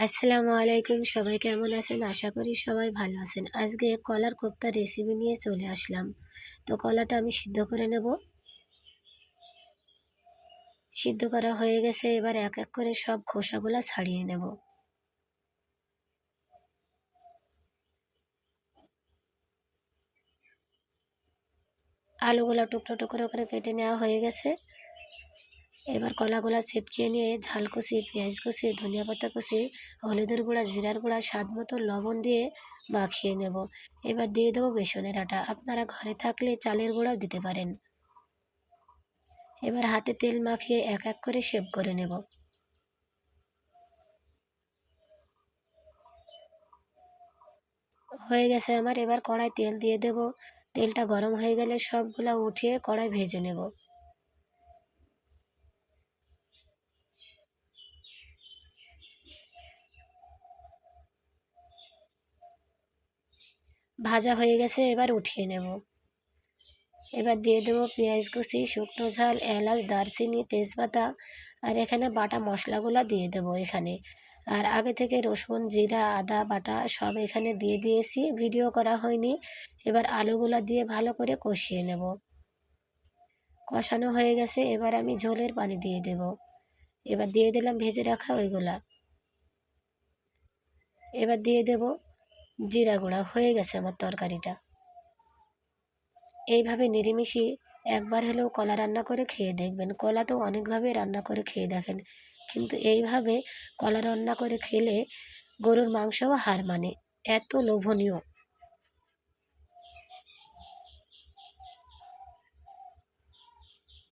আসসালামু আলাইকুম, সবাই কেমন আছেন? আশা করি সবাই ভালো আছেন। আজকে কলার কোপ্তার রেসিপি নিয়ে চলে আসলাম। তো কলাটা আমি সিদ্ধ করে নেব। সিদ্ধ করা হয়ে গেছে, এবার এক এক করে সব খোসাগুলা ছাড়িয়ে নেব। আলুগুলা টুকরো টুকরো করে কেটে নেওয়া হয়ে গেছে। এবার কলাগুলা ছিটকিয়ে নিয়ে ঝাল কুচি, পেঁয়াজ কুচি, ধনিয়া পাতা কুচি, হলুদের গুঁড়া, জিরার গুঁড়া, স্বাদ মতো লবণ দিয়ে মাখিয়ে নেব। এবার দিয়ে দেবো বেসনের আটা। আপনারা ঘরে থাকলে চালের গুঁড়াও দিতে পারেন। এবার হাতে তেল মাখিয়ে এক এক করে শেপ করে নেব। হয়ে গেছে আমার। এবার কড়াই তেল দিয়ে দেব। তেলটা গরম হয়ে গেলে সবগুলা উঠিয়ে কড়াই ভেজে নেব। ভাজা হয়ে গেছে, এবার উঠিয়ে নেব। এবার দিয়ে দেবো পেঁয়াজ কুচি, শুকনো ঝাল, এলাচ, দারচিনি, তেজপাতা, আর এখানে বাটা মশলাগুলো দিয়ে দেবো এখানে। আর আগে থেকে রসুন, জিরা, আদা বাটা সব এখানে দিয়ে দিয়েছি, ভিডিও করা হয়নি। এবার আলুগুলা দিয়ে ভালো করে কষিয়ে নেব। কষানো হয়ে গেছে, এবার আমি ঝোলের পানি দিয়ে দেব। এবার দিয়ে দিলাম ভেজে রাখা ওইগুলা। এবার দিয়ে দেব জিরা গুঁড়া। হয়ে গেছে আমার তরকারিটা। এইভাবে নিরামিষি একবার হলেও কলা রান্না করে খেয়ে দেখবেন। কলা তো অনেকভাবে রান্না করে খেয়ে দেখেন, কিন্তু এইভাবে কলা রান্না করে খেলে গরুর মাংসও হার মানে, এত লোভনীয়।